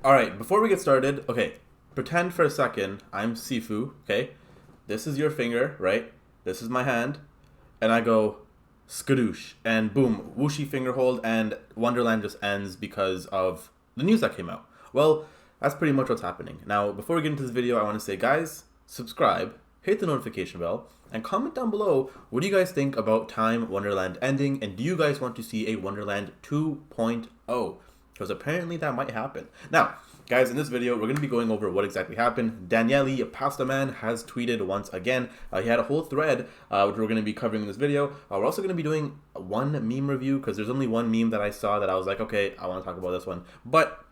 Alright, before we get started, okay, pretend for a second I'm Sifu, okay? This is your finger, right? This is my hand. And I go skadoosh, and boom, whooshy finger hold, and Wonderland just ends because of the news that came out. Well, that's pretty much what's happening. Now, before we get into this video, I want to say, guys, subscribe, hit the notification bell, and comment down below, what do you guys think about Time Wonderland ending, and do you guys want to see a Wonderland 2.0? Because apparently that might happen. Now, guys, in this video, we're going to be going over what exactly happened. Daniele Pastaman has tweeted once again. He had a whole thread, which we're going to be covering in this video. We're also going to be doing one meme review, because there's only one meme that I saw that I was like, okay, I want to talk about this one. But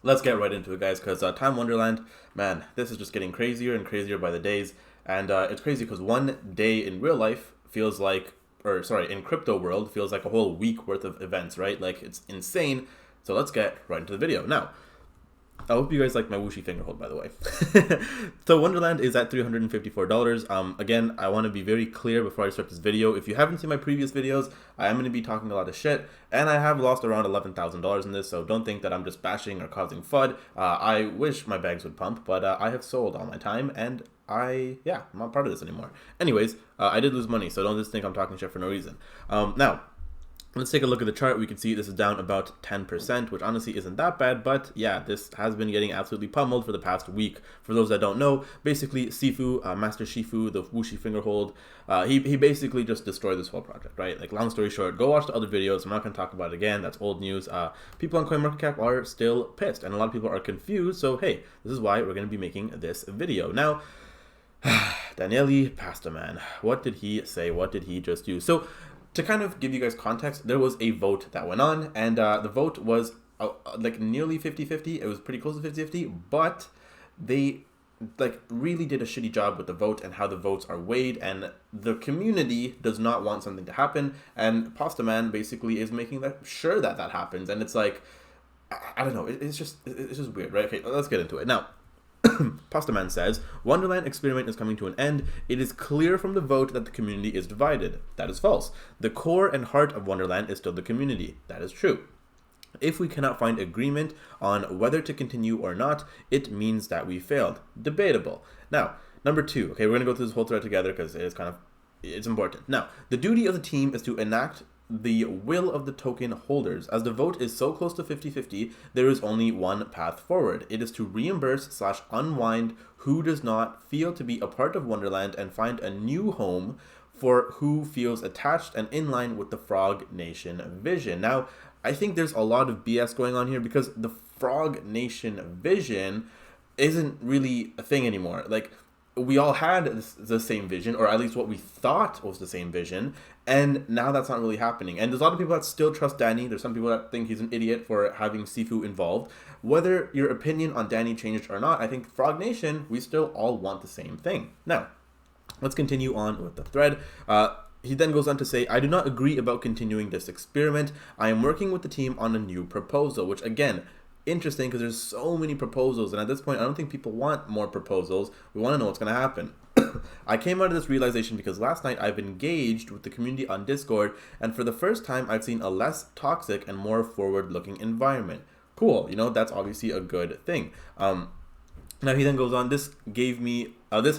let's get right into it, guys, because Time Wonderland, man, this is just getting crazier and crazier by the days. And it's crazy because one day in real life feels like, or sorry, in crypto world feels like a whole week worth of events, right? Like, it's insane. So let's get right into the video. Now, I hope you guys like my whooshy finger hold, by the way. So Wonderland is at $354. Again, I want to be very clear before I start this video. If you haven't seen my previous videos, I am going to be talking a lot of shit, and I have lost around $11,000 in this, so don't think that I'm just bashing or causing FUD. I wish my bags would pump, but I have sold all my time, and I'm not part of this anymore. Anyways, I did lose money, so don't just think I'm talking shit for no reason. Now, let's take a look at the chart. We can see this is down about 10%, which honestly isn't that bad, but yeah, this has been getting absolutely pummeled for the past week. For those that don't know, basically Sifu, Master Shifu, the whooshy finger hold, he basically just destroyed this whole project, right? Like, long story short, go watch the other videos. I'm not going to talk about it again. That's old news. People on CoinMarketCap are still pissed, and a lot of people are confused, so hey, this is why we're going to be making this video. Now, Daniele Pastaman, what did he say? What did he just do? So, to kind of give you guys context, there was a vote that went on, and the vote was like nearly 50-50. It was pretty close to 50-50, but they like really did a shitty job with the vote and how the votes are weighed, and the community does not want something to happen, and Pastaman basically is making sure that happens, and it's like, I don't know, it's just weird, right? Okay, let's get into it. Now, Pastaman says, Wonderland experiment is coming to an end. It is clear from the vote that the community is divided. That is false. The core and heart of Wonderland is still the community. That is true. If we cannot find agreement on whether to continue or not, it means that we failed. Debatable. Now, number two. Okay, we're going to go through this whole thread together because it's important. Now, the duty of the team is to enact the will of the token holders. As the vote is so close to 50-50, there is only one path forward. It is to reimburse/unwind who does not feel to be a part of Wonderland and find a new home for who feels attached and in line with the Frog Nation vision. Now, I think there's a lot of BS going on here because the Frog Nation vision isn't really a thing anymore. Like, we all had the same vision, or at least what we thought was the same vision, and now that's not really happening. And there's a lot of people that still trust Danny. There's some people that think he's an idiot for having Sifu involved. Whether your opinion on Danny changed or not, I think Frog Nation, we still all want the same thing. Now, let's continue on with the thread. He then goes on to say, I do not agree about continuing this experiment. I am working with the team on a new proposal, which again, interesting because there's so many proposals, and at this point I don't think people want more proposals. We want to know what's going to happen. I came out of this realization because last night I've engaged with the community on Discord, and for the first time I've seen a less toxic and more forward-looking environment. Cool, you know, that's obviously a good thing. Now he then goes on, this gave me this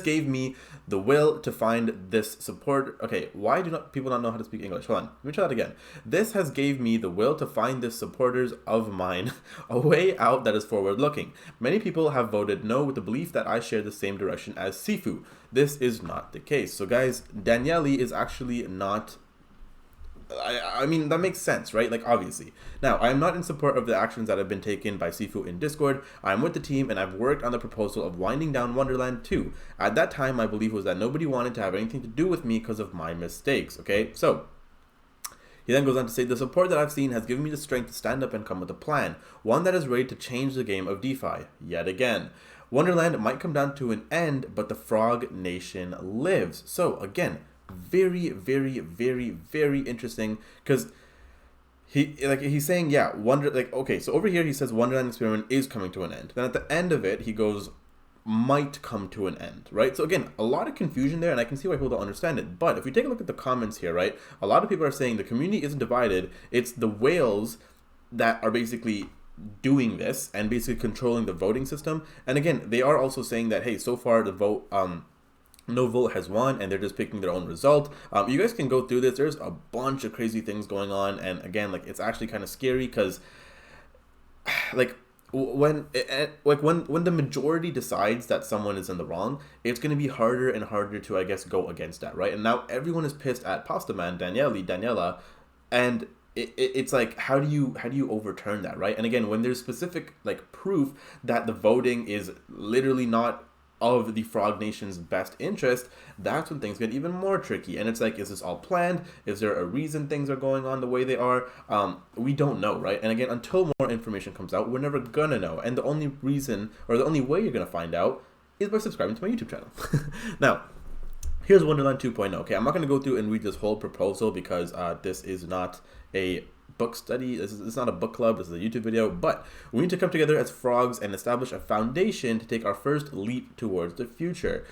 gave me the will to find this support. Okay, why do not people not know how to speak English? Hold on, let me try that again. This has gave me the will to find this supporters of mine a way out that is forward looking. Many people have voted no with the belief that I share the same direction as Sifu. This is not the case. So guys, Daniele is actually not, I mean, that makes sense, right? Like, obviously. Now, I am not in support of the actions that have been taken by Sifu in Discord. I am with the team, and I've worked on the proposal of winding down Wonderland 2. At that time, my belief was that nobody wanted to have anything to do with me because of my mistakes, okay? So, he then goes on to say, the support that I've seen has given me the strength to stand up and come with a plan, one that is ready to change the game of DeFi, yet again. Wonderland might come down to an end, but the Frog Nation lives. So, again, very, very, very, very interesting, because he's saying, yeah, okay, so over here he says Wonderland experiment is coming to an end. Then at the end of it, he goes, might come to an end, right? So again, a lot of confusion there, and I can see why people don't understand it. But if we take a look at the comments here, right, a lot of people are saying the community isn't divided, it's the whales that are basically doing this and basically controlling the voting system. And again, they are also saying that, hey, so far the vote, no vote has won, and they're just picking their own result. You guys can go through this. There's a bunch of crazy things going on, and again, like, it's actually kind of scary because, like, when the majority decides that someone is in the wrong, it's going to be harder and harder to, I guess, go against that, right? And now everyone is pissed at Pasta Man, Daniela, and it's like, how do you overturn that, right? And again, when there's specific, like, proof that the voting is literally not of the Frog Nation's best interest, that's when things get even more tricky. And it's like, is this all planned? Is there a reason things are going on the way they are? We don't know, right? And again, until more information comes out, we're never gonna know. And the only reason, or the only way you're gonna find out, is by subscribing to my YouTube channel. Now, here's Wonderland 2.0. Okay, I'm not gonna go through and read this whole proposal because this is not a book study. It's not a book club. This is a YouTube video. But we need to come together as frogs and establish a foundation to take our first leap towards the future.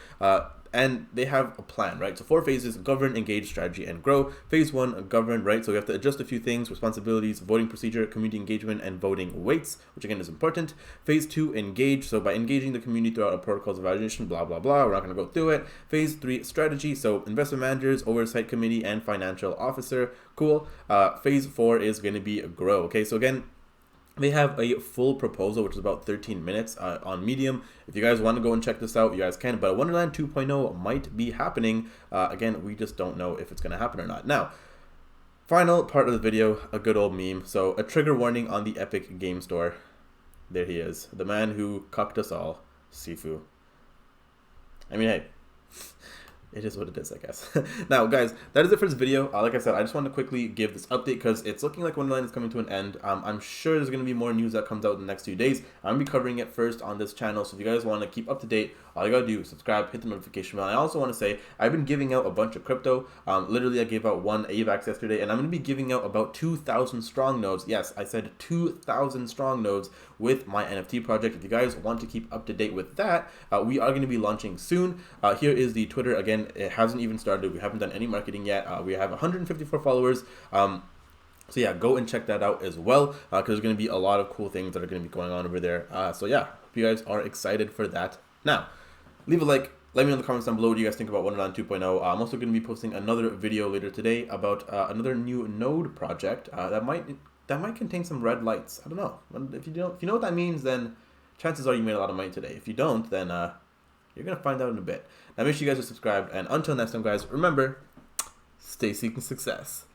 And they have a plan, right? So 4 phases: govern, engage, strategy, and grow. Phase 1, govern, right? So we have to adjust a few things: responsibilities, voting procedure, community engagement, and voting weights, which again is important. Phase 2, engage. So by engaging the community throughout our protocols of evaluation, blah, blah, blah. We're not going to go through it. Phase 3, strategy. So investment managers, oversight committee, and financial officer. Cool. Phase 4 is going to be grow. Okay, so again, they have a full proposal, which is about 13 minutes on Medium. If you guys want to go and check this out, you guys can. But Wonderland 2.0 might be happening. Again, we just don't know if it's going to happen or not. Now, final part of the video, a good old meme. So a trigger warning on the Epic Game Store. There he is, the man who cucked us all, Sifu. I mean, hey. It is what it is, I guess. Now, guys, that is it for this video. Like I said, I just want to quickly give this update because it's looking like Wonderland is coming to an end. I'm sure there's going to be more news that comes out in the next few days. I'm going to be covering it first on this channel. So if you guys want to keep up to date, all you got to do is subscribe, hit the notification bell. I also want to say I've been giving out a bunch of crypto. Literally, I gave out 1 AVAX yesterday, and I'm going to be giving out about 2,000 strong nodes. Yes, I said 2,000 strong nodes with my NFT project. If you guys want to keep up to date with that, we are going to be launching soon. Here is the Twitter. Again, it hasn't even started. We haven't done any marketing yet. We have 154 followers. So yeah, go and check that out as well, because there's going to be a lot of cool things that are going to be going on over there. So yeah, hope you guys are excited for that. Now, leave a like. Let me know in the comments down below what you guys think about Wonderland 2.0. I'm also going to be posting another video later today about another new node project that might contain some red lights. I don't know. If you know what that means, then chances are you made a lot of money today. If you don't, then you're going to find out in a bit. Now make sure you guys are subscribed, and until next time, guys, remember, stay seeking success.